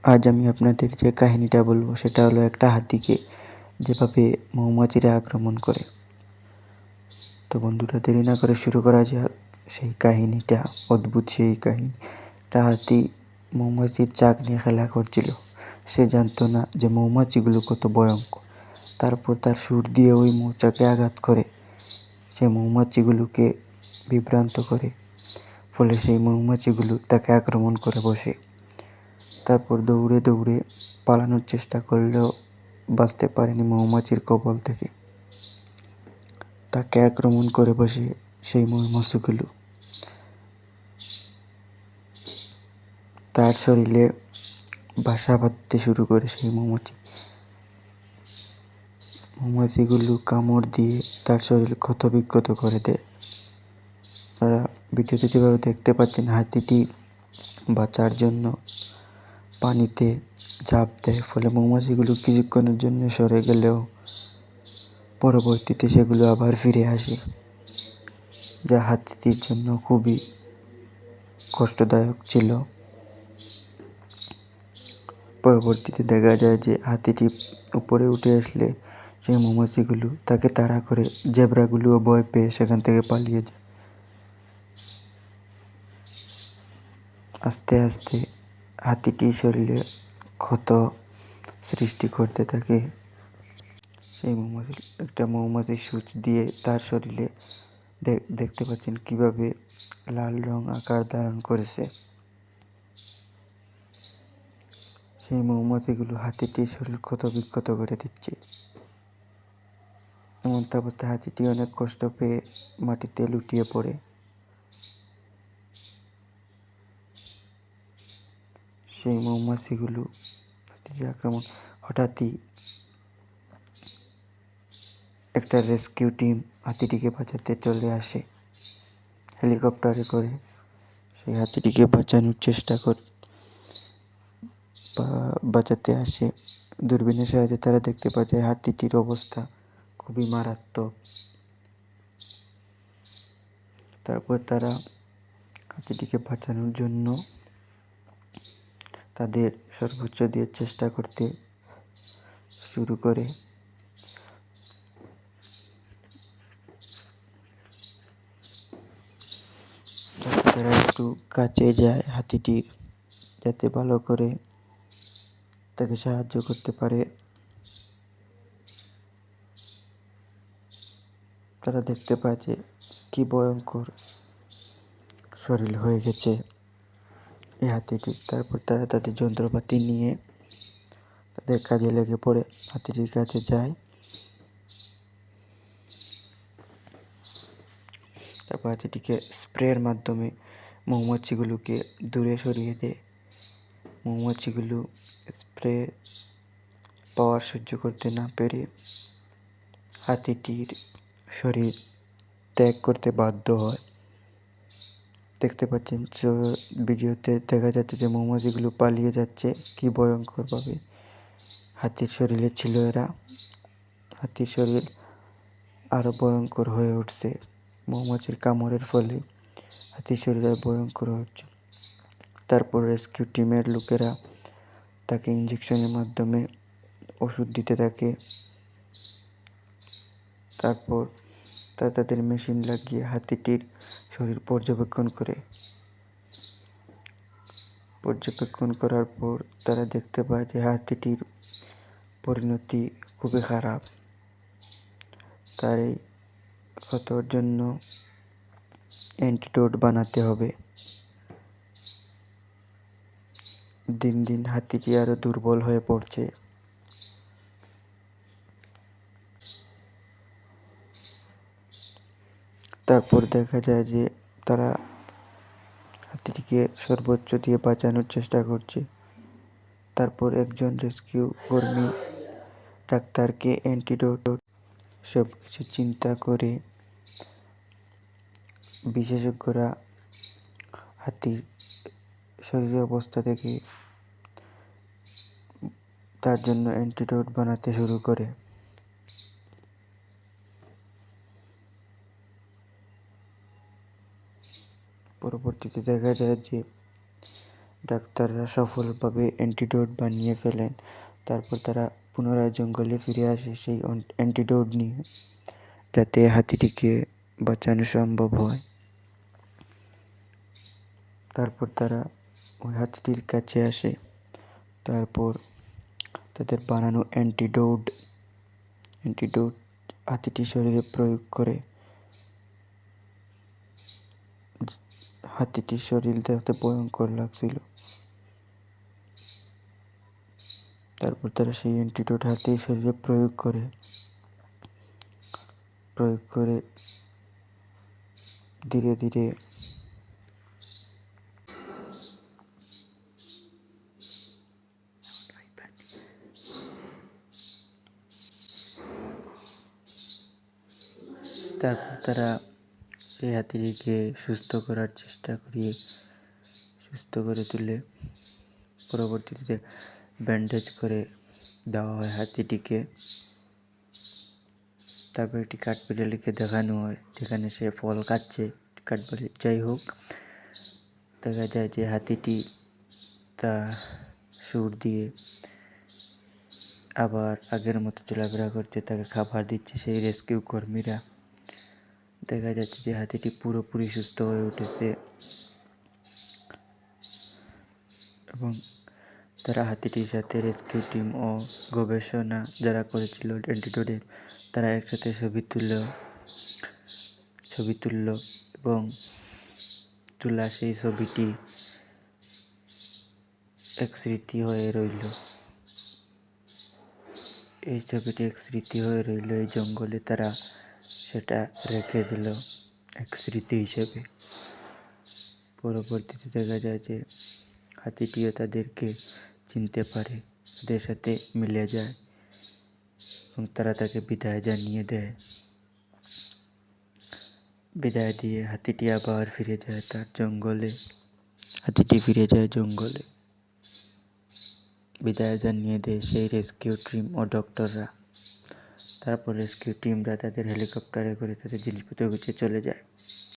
আজ আমি আপনাদের যে কাহিনীটা বলবো সেটা হলো একটা হাতিকে যেভাবে মৌমাছিরা আক্রমণ করে। তো বন্ধুরা, দেরি না করে শুরু করা যাক সেই কাহিনীটা। অদ্ভুত সেই কাহিনী। একটা হাতি মৌমাছির চাক নিয়ে খেলা করছিল। সে জানতো না যে মৌমাছিগুলো কত ভয়ঙ্কর। তারপর তার সুর দিয়ে ওই মৌচাকে আঘাত করে সে মৌমাছিগুলোকে বিভ্রান্ত করে, ফলে সেই মৌমাছিগুলো তাকে আক্রমণ করে বসে। তারপর দৌড়ে দৌড়ে পালানোর চেষ্টা করলেও বাঁচতে পারেনি মৌমাছির কবল থেকে। তাকে আক্রমণ করে বসে সেই মৌমাছিগুলো। তার শরীরে বাসা বাঁধতে শুরু করে সেই মৌমাছিগুলো কামড় দিয়ে তার শরীর ক্ষতবিক্ষত করে দেয়। তারা ভিডিওতে যেভাবে দেখতে পাচ্ছেন, হাতিটি বাঁচার জন্য পানিতে ঝাঁপ দেয়, ফলে মৌমাছিগুলো কিছুক্ষণের জন্য সরে গেলেও পরবর্তীতে সেগুলো আবার ফিরে আসে, যা হাতিটির জন্য খুবই কষ্টদায়ক ছিল। পরবর্তীতে দেখা যায় যে হাতিটি উপরে উঠে আসলে সেই মৌমাছিগুলো তাকে তাড়া করে। জেব্রাগুলোও ভয় পেয়ে সেখান থেকে পালিয়ে যায়। আস্তে আস্তে হাতিটির শরীরে ক্ষত সৃষ্টি করতে থাকে। সেই একটা মৌমাছির সূচ দিয়ে তার শরীরে দেখতে পাচ্ছেন কিভাবে লাল রং আকার ধারণ করেছে। সেই মৌমাছিগুলো হাতিটির শরীর ক্ষতবিক্ষত করে দিচ্ছে। এমন অবস্থায় হাতিটি অনেক কষ্ট পেয়ে মাটিতে লুটিয়ে পড়ে। সেই মৌমাছিগুলো হাতিটির আক্রমণ হঠাৎই একটা রেস্কিউ টিম হাতিটিকে বাঁচাতে চলে আসে। হেলিকপ্টারে করে সেই হাতিটিকে বাঁচানোর চেষ্টা বাঁচাতে আসে। দূরবীনের সাহায্যে তারা দেখতে পায় যে হাতিটির অবস্থা খুবই মারাত্মক। তারপর তারা হাতিটিকে বাঁচানোর জন্য তাদের সর্বোচ্চ দিয়ে চেষ্টা করতে শুরু করে। তারা একটু কাছে যায় হাতিটির, যাতে ভালো করে তাকে সাহায্য করতে পারে। তারা দেখতে পায় যে কি ভয়ঙ্কর শরীর হয়ে গেছে এই হাতিটির। তারপর তারা তাদের যন্ত্রপাতি নিয়ে তাদের কাজে লেগে পড়ে। হাতিটির কাছে যায়। তারপর হাতিটিকে স্প্রের মাধ্যমে মৌমাছিগুলোকে দূরে সরিয়ে দেয়। মৌমাছিগুলো স্প্রে পাওয়ার সহ্য করতে না পেরে হাতিটির শরীর ত্যাগ করতে বাধ্য হয়। দেখতে পাচ্ছেন ভিডিওতে দেখা যাচ্ছে যে মৌমাছিগুলো পালিয়ে যাচ্ছে কি ভয়ঙ্করভাবে। হাতির শরীরে ছিল এরা। হাতির শরীর আরো ভয়ঙ্কর হয়ে উঠছে মৌমাছির কামড়ের ফলে। হাতির শরীর আর ভয়ঙ্কর হয়ে উঠছে। তারপর রেস্কিউ টিমের লোকেরা তাকে ইঞ্জেকশনের মাধ্যমে ওষুধ দিতে থাকে। তারপর তারা তাদের মেশিন লাগিয়ে হাতিটির শরীর পর্যবেক্ষণ করার পর তারা দেখতে পায় যে হাতিটির পরিণতি খুবই খারাপ। তার এই ক্ষতর জন্য অ্যান্টিডোট বানাতে হবে। দিন দিন হাতিটি আরো দুর্বল হয়ে পড়ছে। তারপর দেখা যায় যে তারা হাতিটিকে সর্বোচ্চ দিয়ে বাঁচানোর চেষ্টা করছে। তারপর একজন রেস্কিউ কর্মী ডাক্তারকে অ্যান্টিডোট সব কিছু চিন্তা করে বিশেষজ্ঞরা হাতির শরীরের অবস্থা থেকে তার জন্য অ্যান্টিডোট বানাতে শুরু করে। পরবর্তীতে দেখা যায় যে ডাক্তাররা সফলভাবে অ্যান্টিডোট বানিয়ে ফেলেন। তারপর তারা পুনরায় জঙ্গলে ফিরে আসে সেই অ্যান্টিডোট নিয়ে, যাতে হাতিটিকে বাঁচানো সম্ভব হয়। তারপর তারা ওই হাতিটির কাছে আসে। তারপর তাদের বানানো অ্যান্টিডোট হাতিটির শরীরে প্রয়োগ করে। হাতিটির শরীর দেখতে ভয়ঙ্কর লাগছিল। তারপর তারা সেই অ্যান্টিডোট হাতির শরীরে প্রয়োগ করে ধীরে ধীরে তারপর তারা সেই হাতিটিকে সুস্থ করার চেষ্টা সুস্থ করে তুলে পরবর্তীতে ব্যান্ডেজ করে দেওয়া হয় হাতিটিকে। তারপর একটি কাঠবিড়ালিকে দেখানো হয়, যেখানে সে ফল খাচ্ছে। কাঠবিড়ালি যাই হোক, দেখা যায় যে হাতিটি তা সুর দিয়ে আবার আগের মতো চলাফেরা করছে, তাকে খাবার দিচ্ছে সেই রেস্কিউ কর্মীরা। দেখা যাচ্ছে যে হাতিটি পুরোপুরি সুস্থ হয়ে উঠেছে এবং তারা হাতিটির সাথে রেস্কিউ টিম ও গবেষণা যারা করেছিল অ্যান্টিডোটের, তারা একসাথে ছবি তুলল এবং তোলা সেই ছবিটি এক স্মৃতি হয়ে রইল। এই ছবিটি এক স্মৃতি হয়ে রইল এই জঙ্গলে। তারা সেটা রেখে দিল এক স্মৃতি হিসেবে। পরবর্তীতে দেখা যায় যে হাতিটিও তাদেরকে চিনতে পারে, তাদের সাথে মিলে যায় এবং তারা তাকে বিদায় জানিয়ে দেয়। বিদায় দিয়ে হাতিটি আবার ফিরে যায় তার জঙ্গলে। বিদায় জানিয়ে দেয় সেই রেস্কিউ টিম ও ডক্টররা। তারপর রেস্কিউ টিমরা তাদের হেলিকপ্টারে করে তাদের জিনিসপত্র গুছিয়ে চলে যায়।